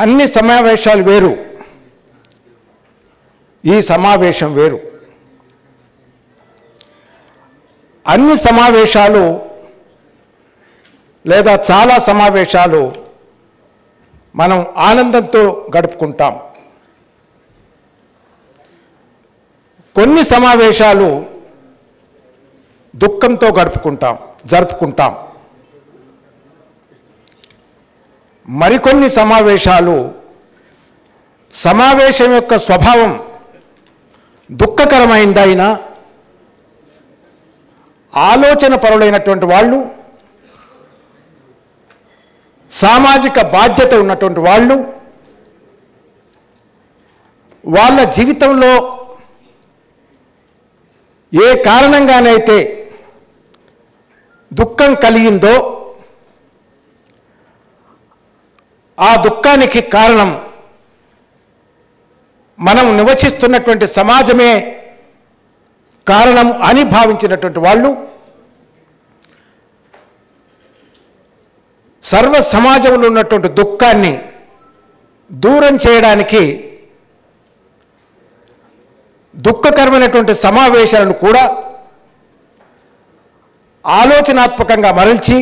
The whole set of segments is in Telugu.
అన్ని సమావేశాలు వేరు, ఈ సమావేశం వేరు. అన్ని సమావేశాలు లేదా చాలా సమావేశాలు మనం ఆనందంతో గడుపుకుంటాం. కొన్ని సమావేశాలు దుఃఖంతో జరుపుకుంటాం. మరికొన్ని సమావేశాలు సమావేశం యొక్క స్వభావం దుఃఖకరమైందైనా ఆలోచన పరులైనటువంటి వాళ్ళు, సామాజిక బాధ్యత ఉన్నటువంటి వాళ్ళు వాళ్ళ జీవితంలో ఏ కారణంగానైతే దుఃఖం కలిగిందో ఆ దుఃఖానికి కారణం మనం నివసిస్తున్నటువంటి సమాజమే కారణం అని భావించినటువంటి వాళ్ళు సర్వ సమాజంలో ఉన్నటువంటి దుఃఖాన్ని దూరం చేయడానికి దుఃఖకరమైనటువంటి సమావేశాలను కూడా ఆలోచనాత్మకంగా మరల్చి,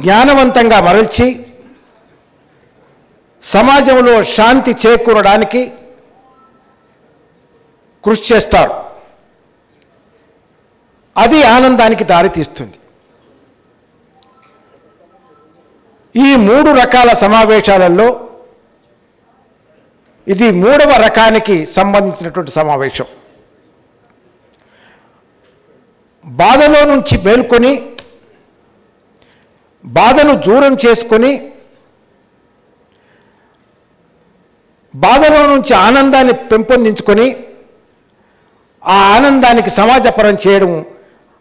జ్ఞానవంతంగా మరల్చి సమాజంలో శాంతి చేకూరడానికి కృషి చేస్తారు. అది ఆనందానికి దారితీస్తుంది. ఈ 3 రకాల సమావేశాలలో ఇది 3వ రకానికి సంబంధించినటువంటి సమావేశం. బాధలో నుంచి మేల్కొని, బాధను దూరం చేసుకొని, బాధలో నుంచి ఆనందాన్ని పెంపొందించుకొని ఆ ఆనందానికి సమాజపరం చేయడం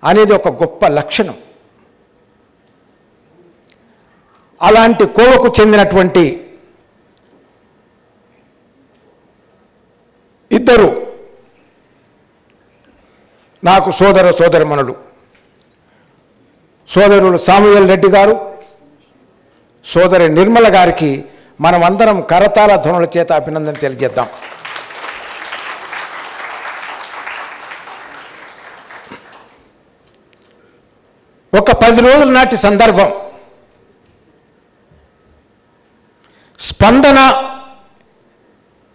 అనేది ఒక గొప్ప లక్షణం. అలాంటి కోవకు చెందినటువంటి ఇద్దరు నాకు సోదరమణులు, సోదరులు సాముయేల్ రెడ్డి గారు, సోదరి నిర్మల గారికి మనమందరం కరతాళ ధ్వనుల చేత అభినందన తెలియజేద్దాం. ఒక 10 రోజుల నాటి సందర్భం. స్పందన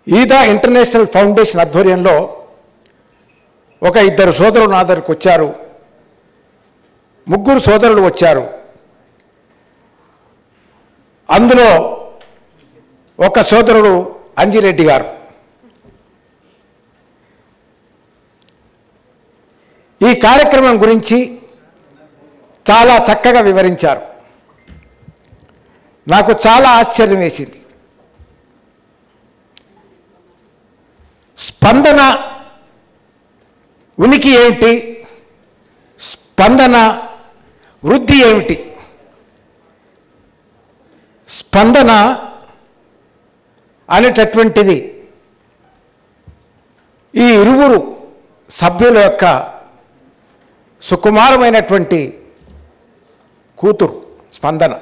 ఈదా ఇంటర్నేషనల్ ఫౌండేషన్ ఆధ్వర్యంలో ఒక 2 సోదరులు నా దగ్గరికి వచ్చారు. 3 సోదరులు వచ్చారు. అందులో ఒక సోదరుడు అంజిరెడ్డి గారు. ఈ కార్యక్రమం గురించి చాలా చక్కగా వివరించారు. నాకు చాలా ఆశ్చర్యం వేసింది. స్పందన ఉనికి ఏమిటి, స్పందన వృద్ధి ఏమిటి? స్పందన అనేటటువంటిది ఈ ఇరువురు సభ్యుల యొక్క సుకుమారమైనటువంటి కూతురు స్పందన.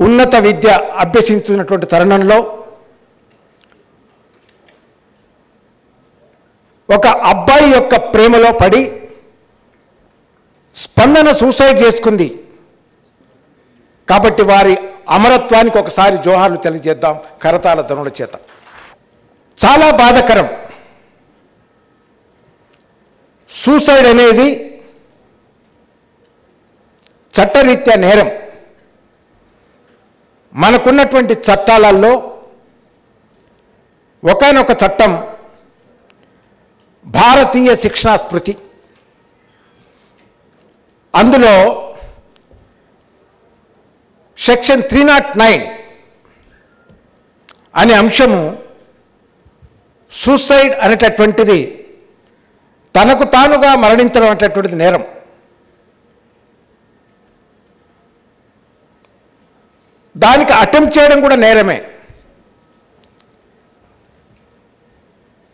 ఉన్నత విద్య అభ్యసించున్నటువంటి తరుణంలో ఒక అబ్బాయి యొక్క ప్రేమలో పడి స్పందన సూసైడ్ చేసుకుంది. కాబట్టి వారి అమరత్వానికి ఒకసారి జోహార్లు తెలియజేద్దాం కరతాళ ధ్వనుల చేత. చాలా బాధాకరం. సూసైడ్ అనేది చట్టరీత్యా నేరం. మనకున్నటువంటి చట్టాలలో ఒకానొక చట్టం భారతీయ శిక్షణా స్మృతి. అందులో సెక్షన్ 309 అనే అంశము సూసైడ్ అనేటటువంటిది తనకు తానుగా మరణించడం అనేటటువంటిది నేరం. దానికి అటెంప్ట్ చేయడం కూడా నేరమే.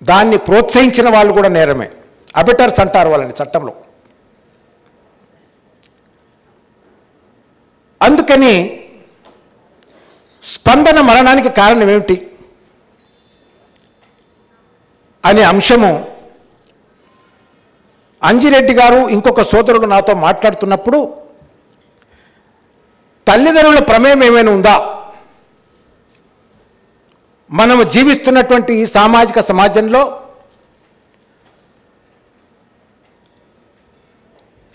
దాన్ని ప్రోత్సహించిన వాళ్ళు కూడా నేరమే. అబిటర్స్ అంటారు వాళ్ళని చట్టంలో. అందుకని అందుకని స్పందన మరణానికి కారణం ఏమిటి అనే అంశము అంజిరెడ్డి గారు ఇంకొక సోదరుడు నాతో మాట్లాడుతున్నప్పుడు తల్లిదండ్రుల ప్రమేయం ఏమైనా ఉందా? మనము జీవిస్తున్నటువంటి ఈ సామాజిక సమాజంలో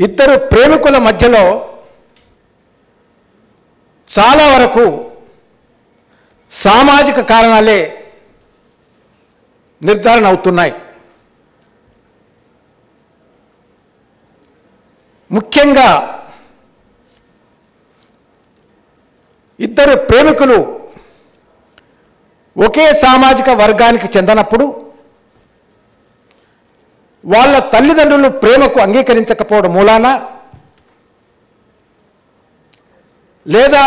ఇద్దరు ప్రేమికుల మధ్యలో చాలా వరకు సామాజిక కారణాలే నిర్ధారణ అవుతున్నాయి. ముఖ్యంగా ఇద్దరు ప్రేమికులు ఒకే సామాజిక వర్గానికి చెందినప్పుడు వాళ్ళ తల్లిదండ్రులు ప్రేమకు అంగీకరించకపోవడం మూలాన, లేదా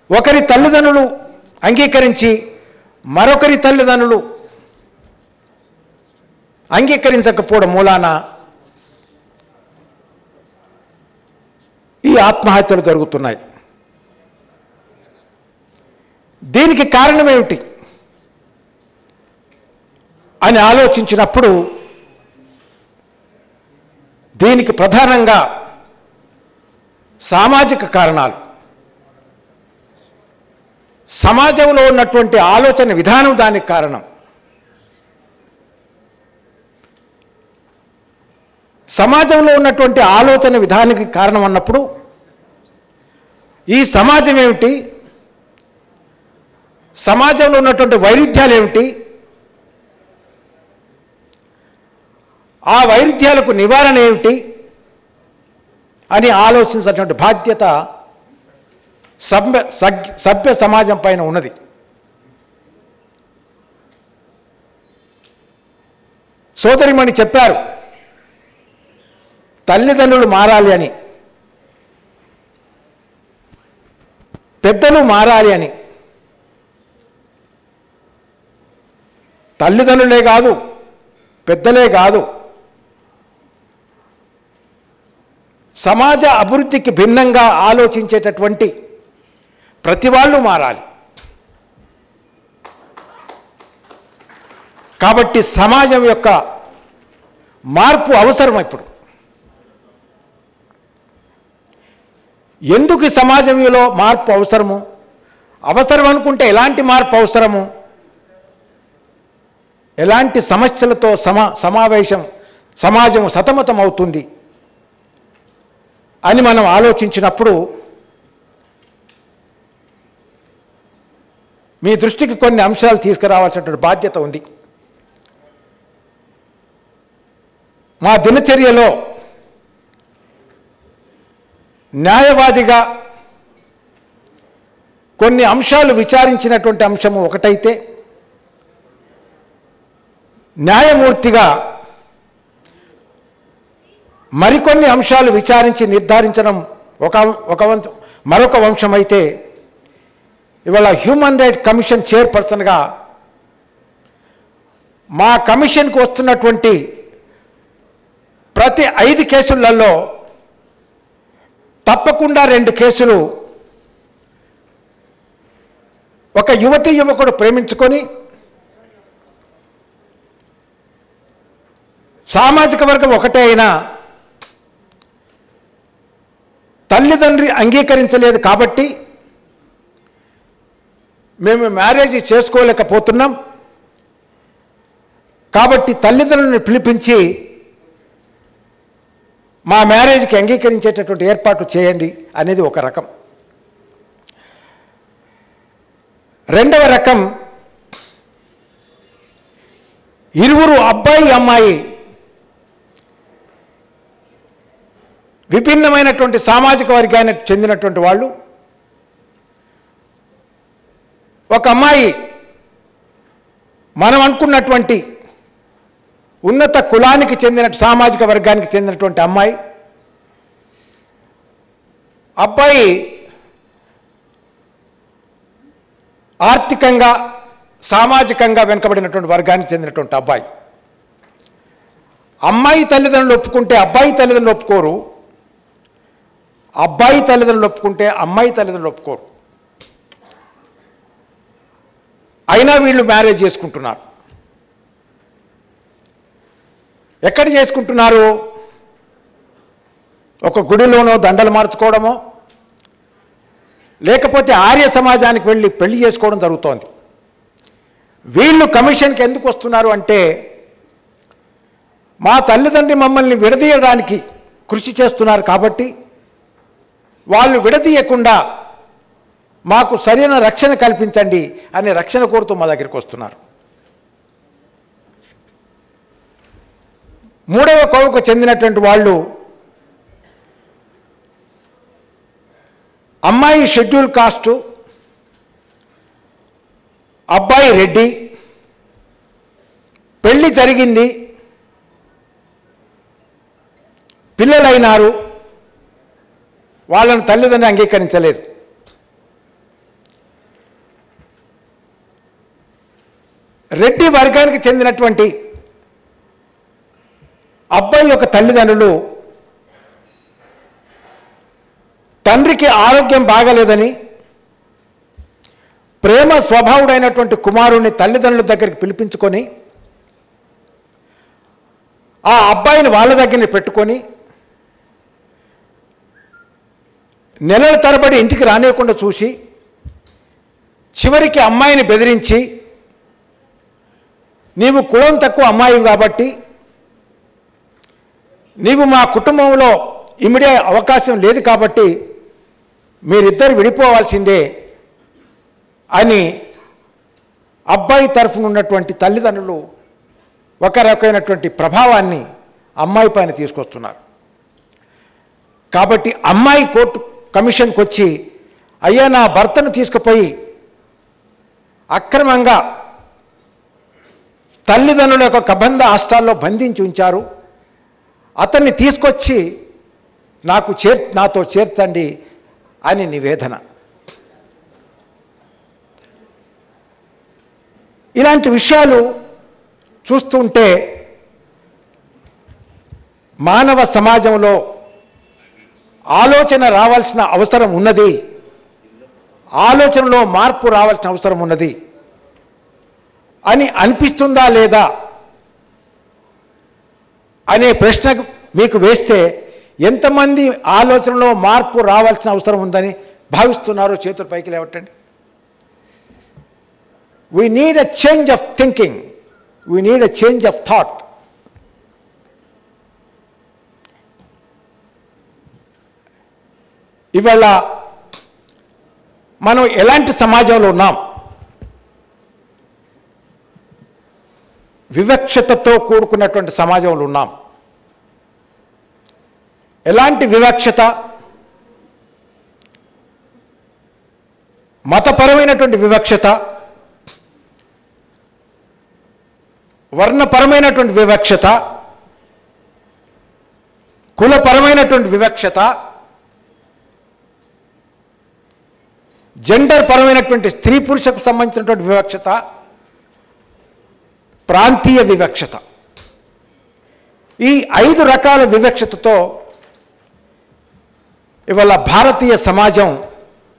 ఒకరి తల్లిదండ్రులు అంగీకరించి మరొకరి తల్లిదండ్రులు అంగీకరించకపోవడం మూలాన ఈ ఆత్మహత్యలు జరుగుతున్నాయి. దీనికి కారణం ఏమిటి అని ఆలోచించినప్పుడు దీనికి ప్రధానంగా సామాజిక కారణాలు, సమాజంలో ఉన్నటువంటి ఆలోచన విధానం దానికి కారణం. సమాజంలో ఉన్నటువంటి ఆలోచన విధానానికి కారణం అన్నప్పుడు ఈ సమాజం ఏమిటి, సమాజంలో ఉన్నటువంటి వైరుధ్యాలు ఏమిటి, ఆ వైరుధ్యాలకు నివారణ ఏమిటి అని ఆలోచించినటువంటి బాధ్యత సభ్య సమాజం పైన ఉన్నది. సోదరిమణి చెప్పారు, తల్లిదండ్రులు మారాలి అని, పెద్దలు మారాలి అని. తల్లిదండ్రులే కాదు, పెద్దలే కాదు, సమాజ అభివృద్ధికి భిన్నంగా ఆలోచించేటటువంటి ప్రతి వాళ్ళు మారాలి. కాబట్టి సమాజం యొక్క మార్పు అవసరం. ఇప్పుడు ఎందుకు సమాజంలో మార్పు అవసరము? అవసరం అనుకుంటే ఎలాంటి మార్పు అవసరము? ఎలాంటి సమస్యలతో సమాజం సతమతం అవుతుంది అని మనం ఆలోచించినప్పుడు మీ దృష్టికి కొన్ని అంశాలు తీసుకురావాల్సినటువంటి బాధ్యత ఉంది. మా దినచర్యలో న్యాయవాదిగా కొన్ని అంశాలు విచారించినటువంటి అంశము ఒకటైతే, న్యాయమూర్తిగా మరికొన్ని అంశాలు విచారించి నిర్ధారించడం మరొక అంశం అయితే, ఇవాళ హ్యూమన్ రైట్ కమిషన్ చైర్పర్సన్గా మా కమిషన్కు వస్తున్నటువంటి ప్రతి 5 కేసులలో తప్పకుండా 2 కేసులు ఒక యువకుడు ప్రేమించుకొని సామాజిక వర్గం ఒకటే అయినా తల్లిదండ్రి అంగీకరించలేదు కాబట్టి మేము మ్యారేజ్ చేసుకోలేకపోతున్నాం, కాబట్టి తల్లిదండ్రులను పిలిపించి మా మ్యారేజ్కి అంగీకరించేటటువంటి ఏర్పాటు చేయండి అనేది ఒక రకం. రెండవ రకం, ఇరువురు అబ్బాయి అమ్మాయి విభిన్నమైనటువంటి సామాజిక వర్గానికి చెందినటువంటి వాళ్ళు. ఒక అమ్మాయి మనం అనుకున్నటువంటి ఉన్నత కులానికి చెందిన సామాజిక వర్గానికి చెందినటువంటి అమ్మాయి, అబ్బాయి ఆర్థికంగా సామాజికంగా వెనుకబడినటువంటి వర్గానికి చెందినటువంటి అబ్బాయి. అమ్మాయి తల్లిదండ్రులు ఒప్పుకుంటే అబ్బాయి తల్లిదండ్రులు ఒప్పుకోరు, అబ్బాయి తల్లిదండ్రులు ఒప్పుకుంటే అమ్మాయి తల్లిదండ్రులు ఒప్పుకోరు. అయినా వీళ్ళు మ్యారేజ్ చేసుకుంటున్నారు. ఎక్కడ చేసుకుంటున్నారు? ఒక గుడిలోనో దండలు మార్చుకోవడమో లేకపోతే ఆర్య సమాజానికి వెళ్ళి పెళ్లి చేసుకోవడం జరుగుతోంది. వీళ్ళు కమిషన్కి ఎందుకు వస్తున్నారు అంటే, మా తల్లిదండ్రులు మమ్మల్ని విడదీయడానికి కృషి చేస్తున్నారు కాబట్టి వాళ్ళు విడదీయకుండా మాకు సరైన రక్షణ కల్పించండి అనే రక్షణ కోరుతూ మా దగ్గరికి వస్తున్నారు. మూడవ కోవకు చెందినటువంటి వాళ్ళు అమ్మాయి షెడ్యూల్ కాస్టు, అబ్బాయి రెడ్డి, పెళ్లి జరిగింది, పిల్లలైనారు, వాళ్ళను తల్లిదండ్రులు అంగీకరించలేదు. రెడ్డి వర్గానికి చెందినటువంటి అబ్బాయి యొక్క తల్లిదండ్రులు తండ్రికి ఆరోగ్యం బాగలేదని ప్రేమ స్వభావుడైనటువంటి కుమారుని తల్లిదండ్రుల దగ్గరికి పిలిపించుకొని ఆ అబ్బాయిని వాళ్ళ దగ్గర పెట్టుకొని నెలల తరబడి ఇంటికి రానివ్వకుండా చూసి చివరికి అమ్మాయిని బెదిరించి, నీవు కులం తక్కువ అమ్మాయి కాబట్టి నీవు మా కుటుంబంలో ఇమిడే అవకాశం లేదు కాబట్టి మీరిద్దరు విడిపోవాల్సిందే అని అబ్బాయి తరఫున ఉన్నటువంటి తల్లిదండ్రులు ఒక రకమైనటువంటి ప్రభావాన్ని అమ్మాయి పైన తీసుకొస్తున్నారు. కాబట్టి అమ్మాయి కోర్టు కమిషన్కి వచ్చి, అయ్యా నా భర్తను తీసుకుపోయి అక్రమంగా తల్లిదండ్రుల యొక్క కబంధ హాస్టల్లో బంధించి ఉంచారు, అతన్ని తీసుకొచ్చి నాతో చేర్చండి అని నివేదన. ఇలాంటి విషయాలు చూస్తుంటే మానవ సమాజంలో ఆలోచన రావాల్సిన అవసరం ఉన్నది, ఆలోచనలో మార్పు రావాల్సిన అవసరం ఉన్నది అని అనిపిస్తుందా లేదా అనే ప్రశ్న మీకు వేస్తే ఎంతమంది ఆలోచనలో మార్పు రావాల్సిన అవసరం ఉందని భావిస్తున్నారో చేతుల పైకి లేవట్టండి. We need a change of thinking. We need a change of thought. ఇవాళ మనం ఎలాంటి సమాజంలో ఉన్నాం? వివక్షతతో కూడుకున్నటువంటి సమాజంలో ఉన్నాం. ఎలాంటి వివక్షత? మతపరమైనటువంటి వివక్షత, వర్ణపరమైనటువంటి వివక్షత, కులపరమైనటువంటి వివక్షత, జెండర్ పరమైనటువంటి స్త్రీ పురుషకు సంబంధించినటువంటి వివక్షత, ప్రాంతీయ వివక్షత. ఈ 5 రకాల వివక్షతతో ఇవాళ భారతీయ సమాజం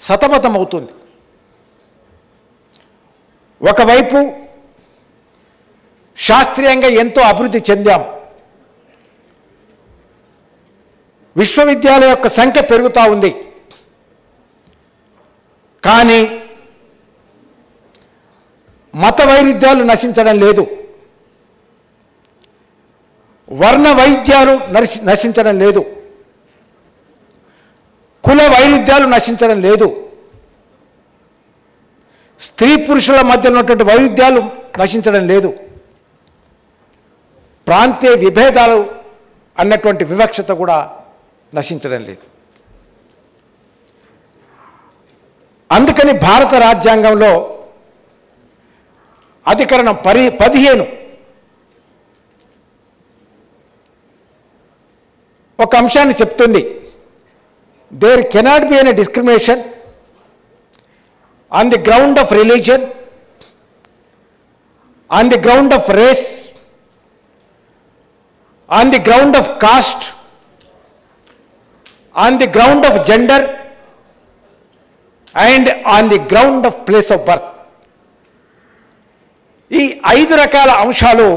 సతమతమవుతుంది. ఒకవైపు శాస్త్రీయంగా ఎంతో అభివృద్ధి చెందాం, విశ్వవిద్యాలయం యొక్క సంఖ్య పెరుగుతూ ఉంది. కానీ మత వైరుధ్యాలు నశించడం లేదు, వర్ణ వైద్యాలు నశించడం లేదు, కుల వైరుధ్యాలు నశించడం లేదు, స్త్రీ పురుషుల మధ్య ఉన్నటువంటి వైరుధ్యాలు నశించడం లేదు, ప్రాంతీయ విభేదాలు అన్నటువంటి వివక్షత కూడా నశించడం లేదు. అందుకని భారత రాజ్యాంగంలో అధికరణం 15 ఒక అంశాన్ని చెప్తుంది. There cannot be any discrimination on the ground of religion, on the ground of race, on the ground of caste, on the ground of gender and on the ground of place of birth. ఈ 5 రకాల అంశాలు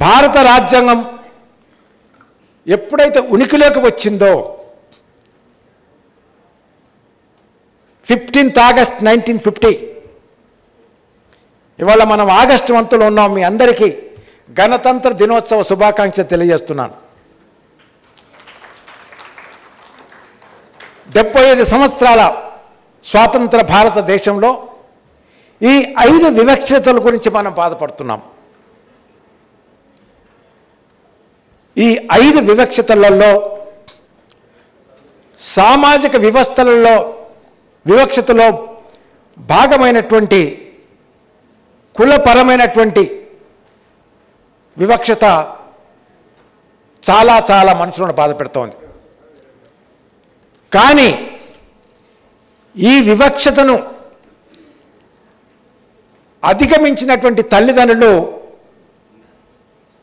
భారత రాజ్యాంగం ఎప్పుడైతే ఉనికిలోకి వచ్చిందో 15th August 1950, ఇవాళ మనం ఆగస్టు మంత్లో ఉన్నాం. మీ అందరికీ గణతంత్ర దినోత్సవ శుభాకాంక్షలు తెలియజేస్తున్నాను. 75 సంవత్సరాల స్వాతంత్ర భారతదేశంలో ఈ 5 వివక్షతల గురించి మనం బాధపడుతున్నాం. ఈ 5 వివక్షతలలో సామాజిక వ్యవస్థలలో వివక్షతలో భాగమైనటువంటి కులపరమైనటువంటి వివక్షత చాలా చాలా మనుషులను బాధ పెడుతోంది. కానీ ఈ వివక్షతను అధిగమించినటువంటి తల్లిదండ్రులు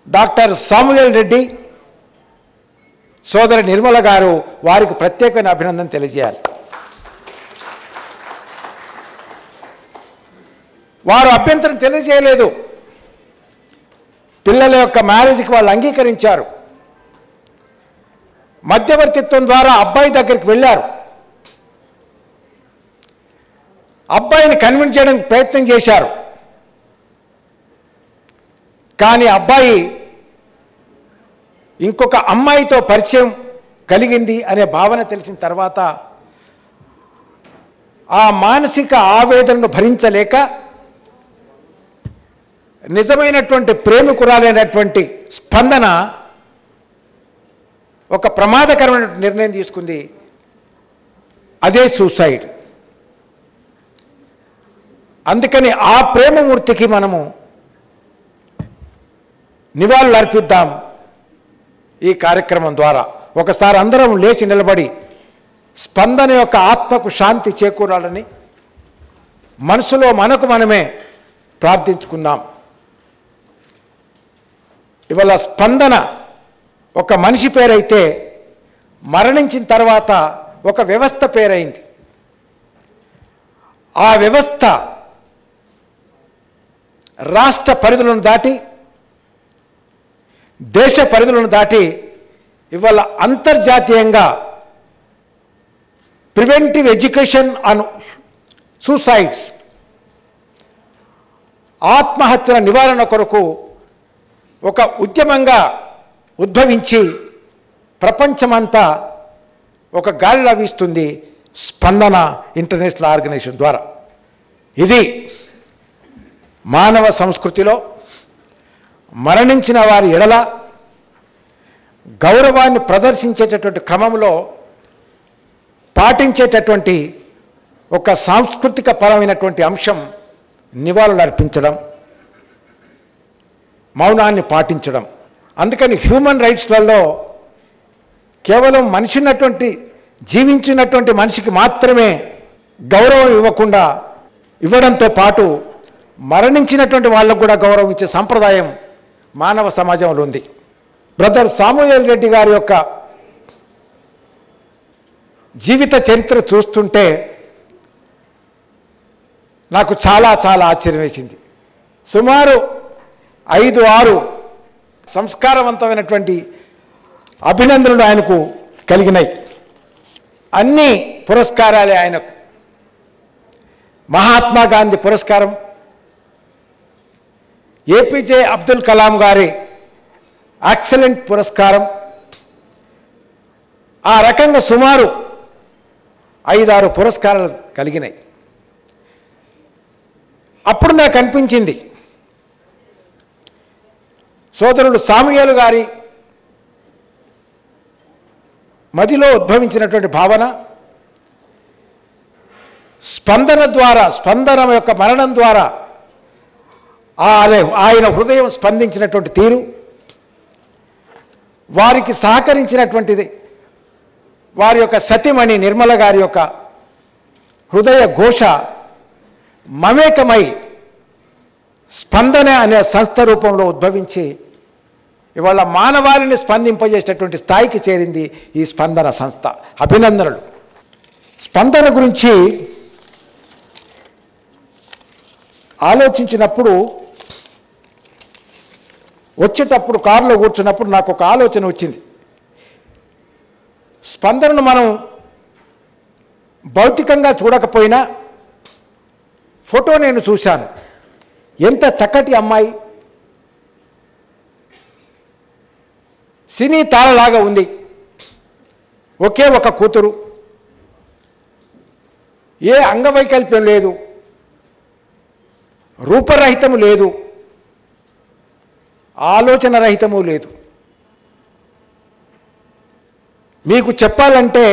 డాక్టర్ సాముయల్ రెడ్డి, సోదరి నిర్మల గారు, వారికి ప్రత్యేకమైన అభినందన తెలియజేయాలి. వారు అభ్యంతరం తెలియజేయలేదు. పిల్లల యొక్క మ్యారేజ్కి వాళ్ళు అంగీకరించారు. మధ్యవర్తిత్వం ద్వారా అబ్బాయి దగ్గరికి వెళ్ళారు. అబ్బాయిని కన్విన్స్ చేయడానికి ప్రయత్నం చేశారు. కానీ అబ్బాయి ఇంకొక అమ్మాయితో పరిచయం కలిగింది అనే భావన తెలిసిన తర్వాత ఆ మానసిక ఆవేదనను భరించలేక నిజమైనటువంటి ప్రేమికురాలైనటువంటి స్పందన ఒక ప్రమాదకరమైన నిర్ణయం తీసుకుంది. అదే సూసైడ్. అందుకని ఆ ప్రేమమూర్తికి మనము నివాళులు అర్పిద్దాం ఈ కార్యక్రమం ద్వారా. ఒకసారి అందరం లేచి నిలబడి స్పందన యొక్క ఆత్మకు శాంతి చేకూరాలని మనసులో మనకు మనమే ప్రార్థించుకుందాం. ఇవాళ స్పందన ఒక మనిషి పేరైతే మరణించిన తర్వాత ఒక వ్యవస్థ పేరైంది. ఆ వ్యవస్థ రాష్ట్ర పరిధులను దాటి, దేశ పరిధులను దాటి ఇవాళ అంతర్జాతీయంగా ప్రివెంటివ్ ఎడ్యుకేషన్ ఆన్ సూసైడ్స్, ఆత్మహత్యల నివారణ కొరకు ఒక ఉద్యమంగా ఉద్భవించి ప్రపంచమంతా ఒక గాలిలా వీస్తుంది స్పందన ఇంటర్నేషనల్ ఆర్గనైజేషన్ ద్వారా. ఇది మానవ సంస్కృతిలో మరణించిన వారి ఎడల గౌరవాన్ని ప్రదర్శించేటటువంటి క్రమంలో పాటించేటటువంటి ఒక సాంస్కృతిక పరమైనటువంటి అంశం నివాళులు అర్పించడం, మౌనాన్ని పాటించడం. అందుకని హ్యూమన్ రైట్స్లలో కేవలం మనిషి ఉన్నటువంటి జీవించినటువంటి మనిషికి మాత్రమే గౌరవం ఇవ్వడంతో పాటు మరణించినటువంటి వాళ్ళకు కూడా గౌరవం ఇచ్చే సంప్రదాయం మానవ సమాజంలో ఉంది. బ్రదర్ సాముయల్ రెడ్డి గారి యొక్క జీవిత చరిత్ర చూస్తుంటే నాకు చాలా చాలా ఆశ్చర్యం వేసింది. సుమారు 5-6 సంస్కారవంతమైనటువంటి అభినందనలు ఆయనకు కలిగినాయి. అన్ని పురస్కారాలే ఆయనకు. మహాత్మా గాంధీ పురస్కారం, ఏపీజే అబ్దుల్ కలాం గారి ఎక్సలెంట్ పురస్కారం, ఆ రకంగా సుమారు 5-6 పురస్కారాలు కలిగినాయి. అప్పుడు నాకు అనిపించింది, సోదరుడు సాముయేలు గారి మదిలో ఉద్భవించినటువంటి భావన స్పందన యొక్క మరణం ద్వారా ఆయన హృదయం స్పందించినటువంటి తీరు, వారికి సహకరించినటువంటిది వారి యొక్క సతీమణి నిర్మల గారి యొక్క హృదయ ఘోష మమేకమై స్పందన అనే సంస్థ రూపంలో ఉద్భవించి ఇవాళ మానవాళిని స్పందింపజేసేటటువంటి స్థాయికి చేరింది ఈ స్పందన సంస్థ. అభినందనలు. స్పందన గురించి ఆలోచించినప్పుడు, వచ్చేటప్పుడు కారులో కూర్చున్నప్పుడు నాకు ఒక ఆలోచన వచ్చింది. స్పందనను మనం భౌతికంగా చూడకపోయినా ఫోటో నేను చూశాను. ఎంత చక్కటి అమ్మాయి, సినీ తారలాగా ఉంది. ఒకే ఒక కూతురు, ఏ అంగవైకల్ప్యం లేదు, రూపరహితము లేదు, ఆలోచన రహితము లేదు. మీకు చెప్పాలంటే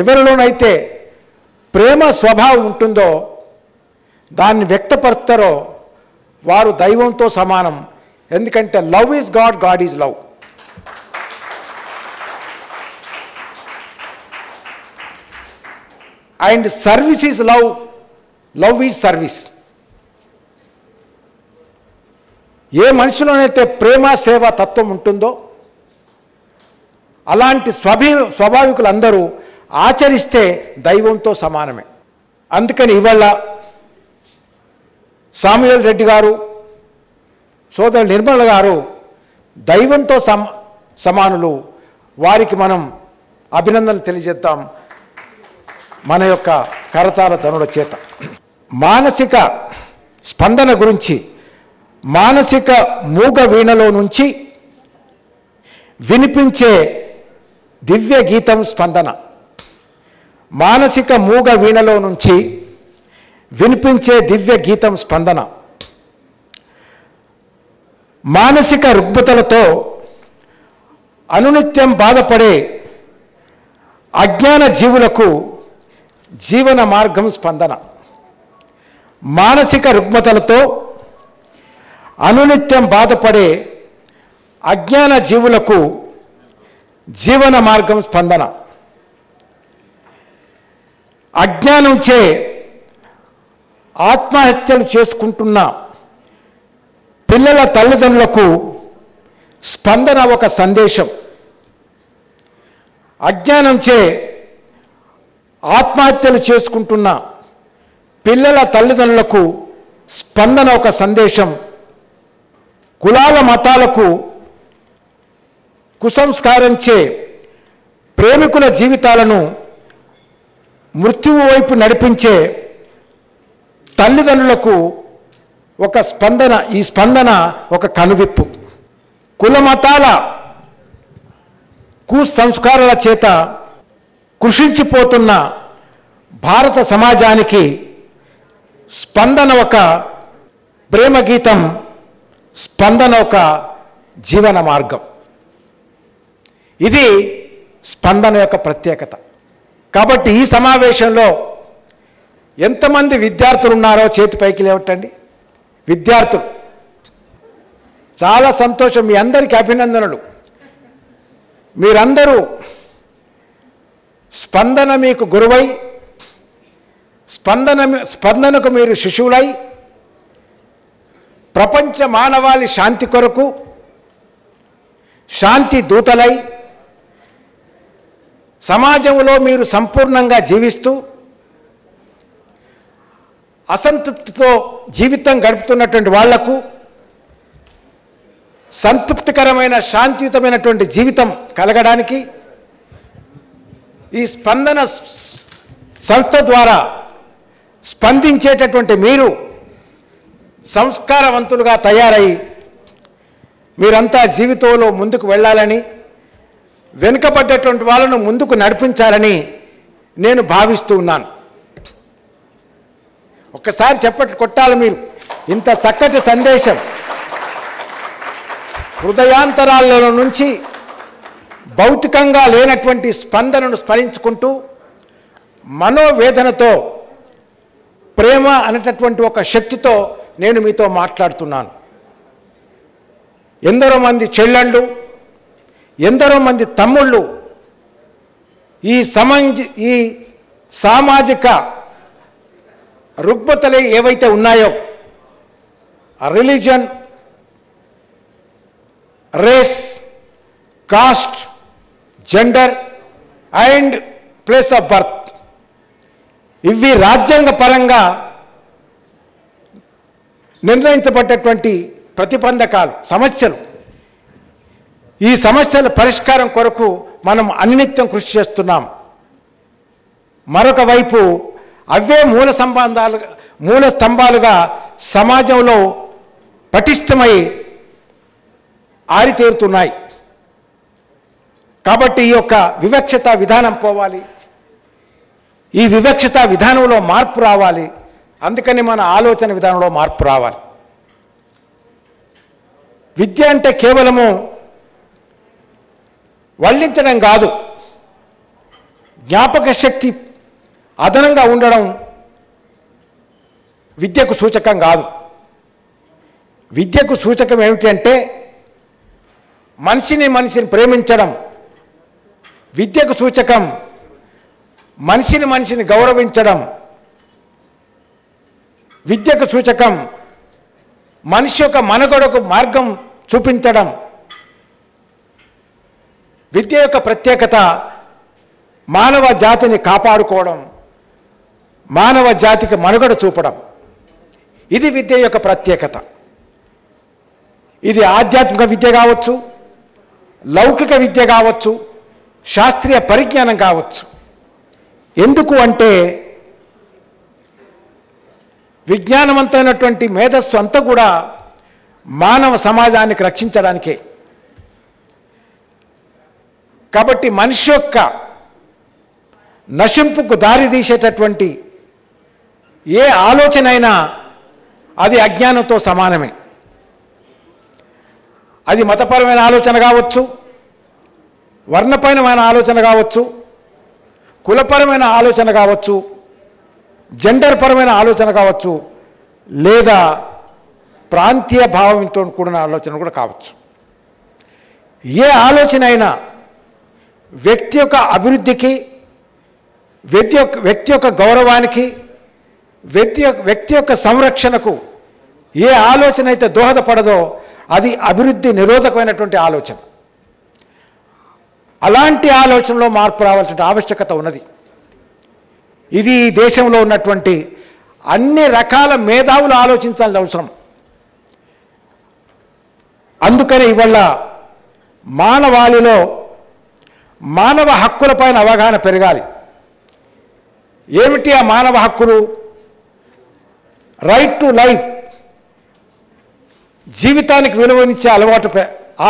ఎవరిలోనైతే ప్రేమ స్వభావం ఉంటుందో, దాన్ని వ్యక్తపరుస్తారో వారు దైవంతో సమానం. ఎందుకంటే love is God, God is love. And service is love, love is service. ఏ మనిషిలోనైతే ప్రేమ సేవ తత్వం ఉంటుందో అలాంటి స్వాభావికులందరూ ఆచరిస్తే దైవంతో సమానమే. అందుకని ఇవాళ సామ్యూయల్ రెడ్డి గారు, సోదరు నిర్మల గారు దైవంతో సమానులు. వారికి మనం అభినందనలు తెలియజేద్దాం మన యొక్క కరతాళ ధనుల చేత. మానసిక స్పందన గురించి, మానసిక మూగ వీణలో నుంచి వినిపించే దివ్య గీతం స్పందన. మానసిక మూగ వీణలో నుంచి వినిపించే దివ్య గీతం స్పందన. మానసిక రుగ్మతలతో అనునిత్యం బాధపడే అజ్ఞాన జీవులకు జీవన మార్గం స్పందన. మానసిక రుగ్మతలతో అనునిత్యం బాధపడే అజ్ఞాన జీవులకు జీవన మార్గం స్పందన. అజ్ఞానంచే ఆత్మహత్యలు చేసుకుంటున్న పిల్లల తల్లిదండ్రులకు స్పందన ఒక సందేశం. అజ్ఞానంచే ఆత్మహత్యలు చేసుకుంటున్న పిల్లల తల్లిదండ్రులకు స్పందన ఒక సందేశం. కులాల మతాలకు కుసంస్కారంచే ప్రేమికుల జీవితాలను మృత్యువు వైపు నడిపించే తల్లిదండ్రులకు ఒక స్పందన. ఈ స్పందన ఒక కనువిప్పు. కులమతాల కుసంస్కారాల చేత కృషించిపోతున్న భారత సమాజానికి స్పందన ఒక ప్రేమ గీతం, స్పందన ఒక జీవన మార్గం. ఇది స్పందన యొక్క ప్రత్యేకత. కాబట్టి ఈ సమావేశంలో ఎంతమంది విద్యార్థులు ఉన్నారో చేతి పైకి లేవటండి. విద్యార్థులు, చాలా సంతోషం. మీ అందరికీ అభినందనలు. మీరందరూ స్పందన మీకు గురువై, స్పందనకు మీరు శిశువులై, ప్రపంచ మానవాళి శాంతి కొరకు శాంతి దూతలై సమాజంలో మీరు సంపూర్ణంగా జీవిస్తూ అసంతృప్తితో జీవితం గడుపుతున్నటువంటి వాళ్లకు సంతృప్తికరమైన శాంతియుతమైనటువంటి జీవితం కలగడానికి ఈ స్పందన సంస్థ ద్వారా స్పందించేటటువంటి మీరు సంస్కారవంతులుగా తయారై మీరంతా జీవితంలో ముందుకు వెళ్ళాలని, వెనుకబడ్డటువంటి వాళ్ళను ముందుకు నడిపించాలని నేను భావిస్తూ ఉన్నాను. ఒక్కసారి చప్పట్లు కొట్టాలి మీరు. ఇంత చక్కటి సందేశం హృదయాంతరాలలో నుంచి భౌతికంగా లేనటువంటి స్పందనను స్మరించుకుంటూ మనోవేదనతో ప్రేమ అనేటటువంటి ఒక శక్తితో నేను మీతో మాట్లాడుతున్నాను. ఎందరో మంది చెల్లెళ్ళు, ఎందరో మంది తమ్ముళ్ళు ఈ సామాజిక రుగ్మతలు ఏవైతే ఉన్నాయో religion, race, caste, gender and place of birth, ఇవి రాజ్యాంగ పరంగా నిర్ణయించబడ్డటువంటి ప్రతిబంధకాలు, సమస్యలు. ఈ సమస్యల పరిష్కారం కొరకు మనం అనినిత్యం కృషి చేస్తున్నాం. మరొక వైపు అవే మూల స్తంభాలుగా సమాజంలో పటిష్టమై ఆరితేరుతున్నాయి. కాబట్టి ఈ యొక్క వివక్షత విధానం పోవాలి, ఈ వివక్షత విధానంలో మార్పు రావాలి. అందుకని మన ఆలోచన విధానంలో మార్పు రావాలి. విద్య అంటే కేవలము వల్లించడం కాదు, జ్ఞాపక శక్తి అదనంగా ఉండడం విద్యకు సూచకం కాదు. విద్యకు సూచకం ఏమిటి అంటే మనిషిని ప్రేమించడం. విద్యకు సూచకం మనిషిని గౌరవించడం. విద్యకు సూచకం మనిషి యొక్క మనుగడకు మార్గం చూపించడం. విద్య యొక్క ప్రత్యేకత మానవ జాతిని కాపాడుకోవడం, మానవ జాతికి మనుగడ చూపడం. ఇది విద్య యొక్క ప్రత్యేకత. ఇది ఆధ్యాత్మిక విద్య కావచ్చు, లౌకిక విద్య కావచ్చు, శాస్త్రీయ పరిజ్ఞానం కావచ్చు. ఎందుకు అంటే విజ్ఞానవంతమైనటువంటి మేధస్సు అంతా కూడా మానవ సమాజానికి రక్షించడానికే. కాబట్టి మనిషి యొక్క నశింపుకు దారి తీసేటటువంటి ఏ ఆలోచన అయినా అది అజ్ఞానంతో సమానమే. అది మతపరమైన ఆలోచన కావచ్చు, వర్ణపరమైన ఆలోచన కావచ్చు, కులపరమైన ఆలోచన కావచ్చు, జెండర్ పరమైన ఆలోచన కావచ్చు, లేదా ప్రాంతీయ భావంతో కూడిన ఆలోచన కూడా కావచ్చు. ఏ ఆలోచన అయినా వ్యక్తి యొక్క అభివృద్ధికి, వ్యక్తి యొక్క గౌరవానికి, వ్యక్తి యొక్క సంరక్షణకు ఏ ఆలోచన అయితే దోహదపడదో అది అభివృద్ధి నిరోధకమైనటువంటి ఆలోచన. అలాంటి ఆలోచనలో మార్పు రావాల్సిన ఆవశ్యకత ఉన్నది. ఇది ఈ దేశంలో ఉన్నటువంటి అన్ని రకాల మేధావులు ఆలోచించాల్సిన అవసరం. అందుకని ఇవాళ మానవాళిలో మానవ హక్కులపైన అవగాహన పెరగాలి. ఏమిటి ఆ మానవ హక్కులు? రైట్ టు లైఫ్, జీవితానికి విలువనిచ్చే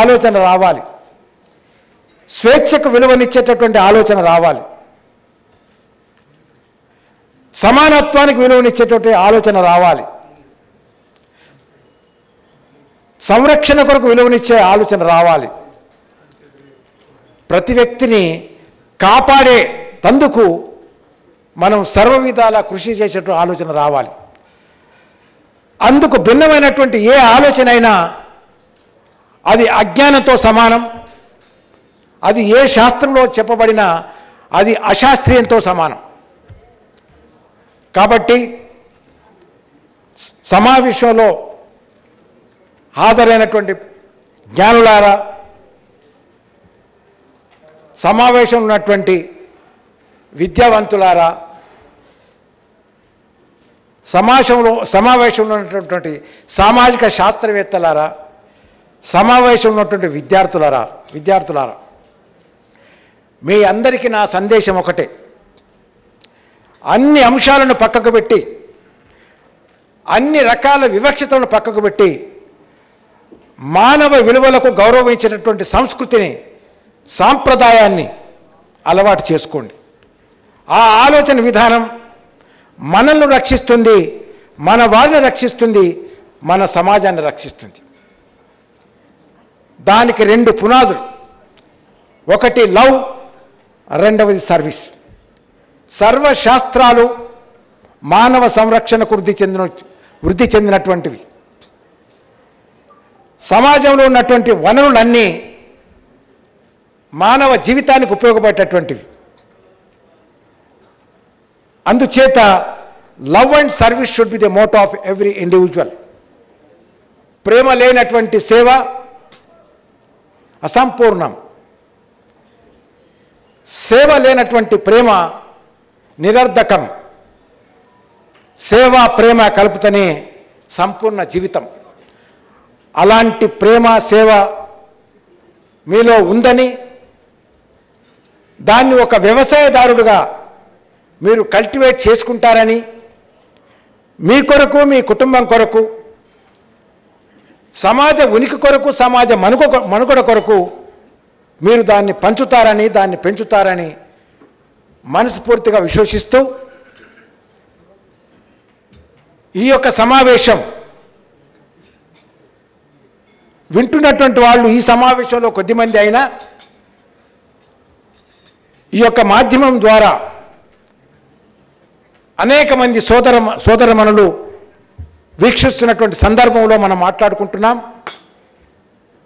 ఆలోచన రావాలి. స్వేచ్ఛకు విలువనిచ్చేటటువంటి ఆలోచన రావాలి. సమానత్వానికి విలువనిచ్చేటటువంటి ఆలోచన రావాలి. సంరక్షణ కొరకు విలువనిచ్చే ఆలోచన రావాలి. ప్రతి వ్యక్తిని కాపాడే తందుకు మనం సర్వవిధాలా కృషి చేసేటువంటి ఆలోచన రావాలి. అందుకు భిన్నమైనటువంటి ఏ ఆలోచన అయినా అది అజ్ఞానంతో సమానం. అది ఏ శాస్త్రంలో చెప్పబడినా అది అశాస్త్రీయంతో సమానం. కాబట్టి సమావేశంలో హాజరైనటువంటి జ్ఞానులారా, సమావేశంలో ఉన్నటువంటి విద్యావంతులారా, సమావేశంలో ఉన్నటువంటి సామాజిక శాస్త్రవేత్తలారా, సమావేశంలో ఉన్నటువంటి విద్యార్థులారా, మీ అందరికీ నా సందేశం ఒకటే. అన్ని అంశాలను పక్కకు పెట్టి, అన్ని రకాల వివక్షతలను పక్కకు పెట్టి, మానవ విలువలకు గౌరవించినటువంటి సంస్కృతిని, సాంప్రదాయాన్ని అలవాటు చేసుకోండి. ఆ ఆలోచన విధానం మనల్ని రక్షిస్తుంది, మన వారిని రక్షిస్తుంది, మన సమాజాన్ని రక్షిస్తుంది. దానికి రెండు పునాదులు. ఒకటి లవ్, రెండవది సర్వీస్. సర్వశాస్త్రాలు మానవ సంరక్షణకు వృద్ధి చెందినటువంటివి. సమాజంలో ఉన్నటువంటి వనరులన్నీ మానవ జీవితానికి ఉపయోగపడేటటువంటివి. అందుచేత love and service should be the motto of every individual. ప్రేమ లేనటువంటి సేవ అసంపూర్ణం. సేవ లేనటువంటి ప్రేమ నిరర్ధకం. సేవ ప్రేమ కలుపుతనే సంపూర్ణ జీవితం. అలాంటి ప్రేమ సేవ మీలో ఉందని, దాన్ని ఒక వ్యవసాయదారుడుగా మీరు కల్టివేట్ చేసుకుంటారని, మీ కొరకు, మీ కుటుంబం కొరకు, సమాజ ఉనికి కొరకు, సమాజ మనుగడ కొరకు మీరు దాన్ని పంచుతారని, దాన్ని పెంచుతారని మనస్ఫూర్తిగా విశ్వసిస్తూ ఈ యొక్క సమావేశం వింటున్నటువంటి వాళ్ళు ఈ సమావేశంలో కొద్దిమంది అయినా ఈ యొక్క మాధ్యమం ద్వారా అనేక మంది సోదరమణులు వీక్షిస్తున్నటువంటి సందర్భంలో మనం మాట్లాడుకుంటున్నాం.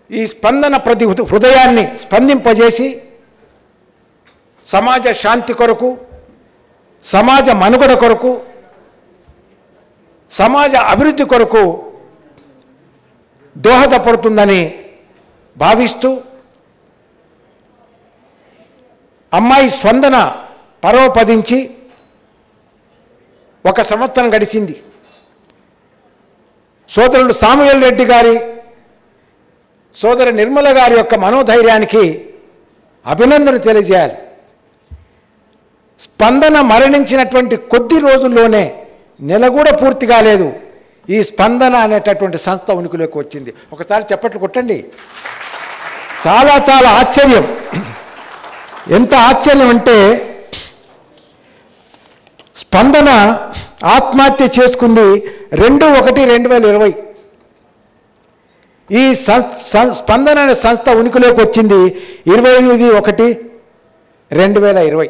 ఈ స్పందన ప్రతి హృదయాన్ని స్పందింపజేసి సమాజ శాంతి కొరకు, సమాజ మనుగడ కొరకు, సమాజ అభివృద్ధి కొరకు దోహదపడుతుందని భావిస్తూ అమ్మాయి స్పందన పరోపదించి 1 సంవత్సరం గడిచింది. సోదరుడు సాముయేల్ రెడ్డి గారి, సోదరి నిర్మల గారి యొక్క మనోధైర్యానికి అభినందన తెలియజేయాలి. స్పందన మరణించినటువంటి కొద్ది రోజుల్లోనే, నెల కూడా పూర్తి కాలేదు, ఈ స్పందన అనేటటువంటి సంస్థ ఉనికిలోకి వచ్చింది. ఒకసారి చప్పట్లు కొట్టండి. చాలా చాలా ఆశ్చర్యం. ఎంత ఆశ్చర్యం అంటే, స్పందన ఆత్మహత్య చేసుకుంది 2/1/2020. ఈ స్పందన అనే సంస్థ ఉనికిలోకి వచ్చింది 28/1/2020.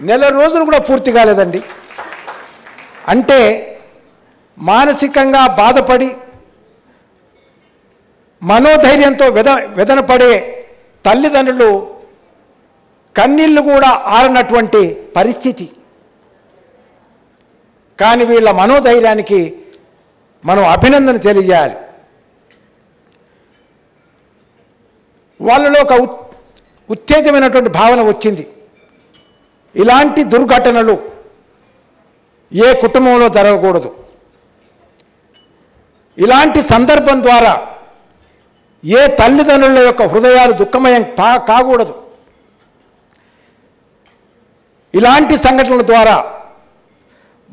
నెల రోజులు కూడా పూర్తి కాలేదండి. అంటే మానసికంగా బాధపడి, మనోధైర్యంతో వెదనపడే తల్లిదండ్రులు కన్నీళ్లు కూడా ఆరనటువంటి పరిస్థితి. కానీ వీళ్ళ మనోధైర్యానికి మనం అభినందన తెలియజేయాలి. వాళ్ళలో ఒక ఉత్తేజమైనటువంటి భావన వచ్చింది. ఇలాంటి దుర్ఘటనలు ఏ కుటుంబంలో జరగకూడదు. ఇలాంటి సందర్భం ద్వారా ఏ తల్లిదండ్రుల యొక్క హృదయాలు దుఃఖమయం కాకూడదు. ఇలాంటి సంఘటనల ద్వారా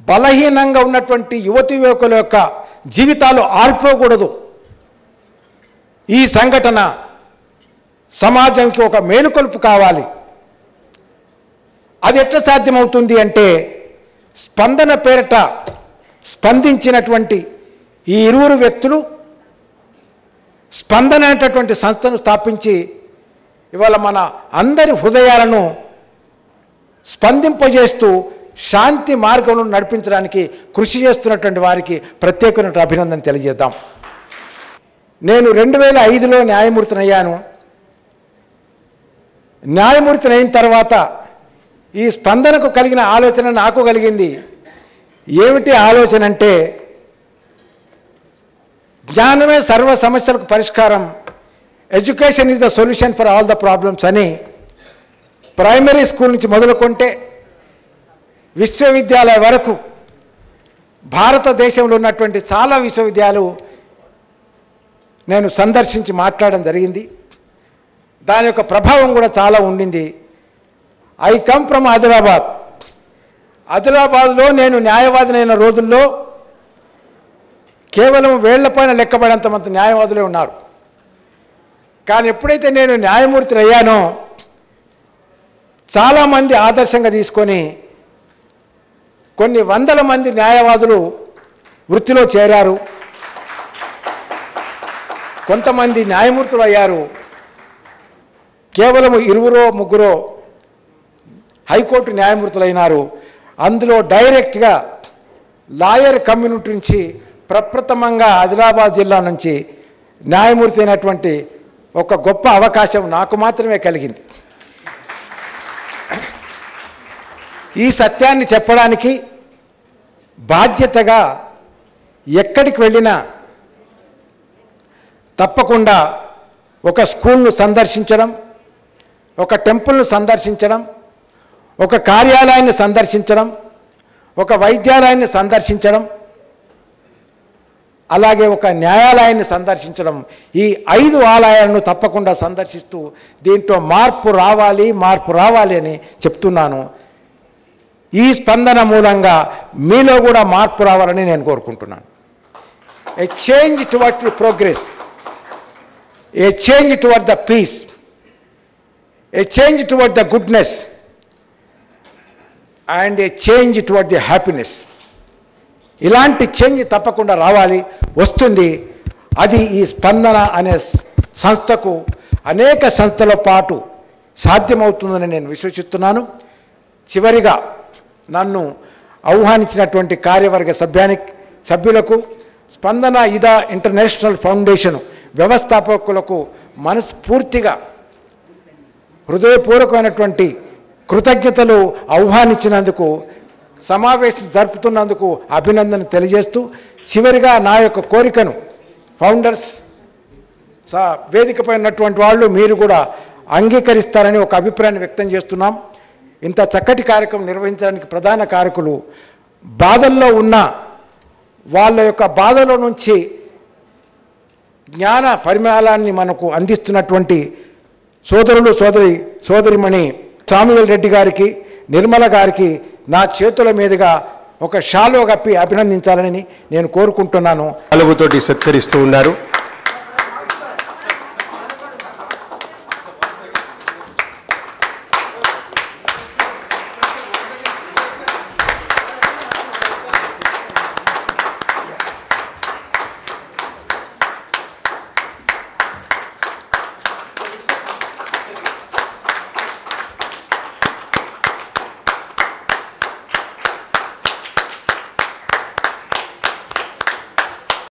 బలహీనంగా ఉన్నటువంటి యువకుల యొక్క జీవితాలు ఆర్పోకూడదు. ఈ సంఘటన సమాజంకి ఒక మేలుకొలుపు కావాలి. అది ఎట్లా సాధ్యమవుతుంది అంటే, స్పందన పేరిట స్పందించినటువంటి ఈ 20 వ్యక్తులు స్పందన అనేటటువంటి సంస్థను స్థాపించి ఇవాళ మన అందరి హృదయాలను స్పందింపజేస్తూ శాంతి మార్గంలో నడిపించడానికి కృషి చేస్తున్నటువంటి వారికి ప్రత్యేకమైన అభినందన తెలియజేద్దాం. నేను 2005లో న్యాయమూర్తిని అయ్యాను. న్యాయమూర్తిని అయిన తర్వాత ఈ స్పందనకు కలిగిన ఆలోచన నాకు కలిగింది. ఏమిటి ఆలోచన అంటే, జ్ఞానమే సర్వ సమస్యలకు పరిష్కారం, education is the solution for all the problems అని ప్రైమరీ స్కూల్ నుంచి మొదలుకుంటే విశ్వవిద్యాలయం వరకు భారతదేశంలో ఉన్నటువంటి చాలా విశ్వవిద్యాలయాలు నేను సందర్శించి మాట్లాడడం జరిగింది. దాని యొక్క ప్రభావం కూడా చాలా ఉండింది. I come from Adilabad. ఆదిలాబాద్లో నేను న్యాయవాదినైన రోజుల్లో కేవలం వేళ్లపైన లెక్కబడేంత మంది న్యాయవాదులే ఉన్నారు. కానీ ఎప్పుడైతే నేను న్యాయమూర్తిని అయ్యానో చాలామంది ఆదర్శంగా తీసుకొని కొన్ని వందల మంది న్యాయవాదులు వృత్తిలో చేరారు. కొంతమంది న్యాయమూర్తులు అయ్యారు. కేవలం 2-3 హైకోర్టు న్యాయమూర్తులైనారు. అందులో డైరెక్ట్గా లాయర్ కమ్యూనిటీ నుంచి ప్రప్రథమంగా ఆదిలాబాద్ జిల్లా నుంచి న్యాయమూర్తి అయినటువంటి ఒక గొప్ప అవకాశం నాకు మాత్రమే కలిగింది. ఈ సత్యాన్ని చెప్పడానికి బాధ్యతగా ఎక్కడికి వెళ్ళినా తప్పకుండా ఒక స్కూల్ను సందర్శించడం, ఒక టెంపుల్ను సందర్శించడం, ఒక కార్యాలయాన్ని సందర్శించడం, ఒక వైద్యాలయాన్ని సందర్శించడం, అలాగే ఒక న్యాయాలయాన్ని సందర్శించడం, ఈ 5 ఆలయాలను తప్పకుండా సందర్శిస్తూ దీంట్లో మార్పు రావాలి అని చెప్తున్నాను. ఈ స్పందన మూలంగా మీలో కూడా మార్పు రావాలని నేను కోరుకుంటున్నాను. A change towards the progress, a change towards the peace, a change towards the goodness and a change towards the happiness. ఇలాంటి చేంజ్ తప్పకుండా రావాలి, వస్తుంది. అది ఈ స్పందన అనే సంస్థకు అనేక సంస్థల పాటు సాధ్యమవుతుందని నేను విశ్వసిస్తున్నాను. చివరిగా నన్ను ఆహ్వానించినటువంటి కార్యవర్గ సభ్యులకు, స్పందన ఇదా ఇంటర్నేషనల్ ఫౌండేషన్ వ్యవస్థాపకులకు మనస్ఫూర్తిగా హృదయపూర్వకమైనటువంటి కృతజ్ఞతలు ఆహ్వానించినందుకు, సమావేశం జరుపుతున్నందుకు అభినందన తెలియజేస్తూ, చివరిగా నా యొక్క కోరికను ఫౌండర్స్ వేదికపై ఉన్నటువంటి వాళ్ళు మీరు కూడా అంగీకరిస్తారని ఒక అభిప్రాయాన్ని వ్యక్తం చేస్తున్నాం. ఇంత చక్కటి కార్యక్రమం నిర్వహించడానికి ప్రధాన కారకులు బాధల్లో ఉన్న వాళ్ళ యొక్క బాధలో నుంచి జ్ఞాన పరిమళాన్ని మనకు అందిస్తున్నటువంటి సోదరిమణి సామువేల్ రెడ్డి గారికి, నిర్మల గారికి నా చేతుల మీదుగా ఒక షాలో కప్పి అభినందించాలని నేను కోరుకుంటున్నాను. శాలువతోటి సత్కరిస్తూ ఉన్నారు.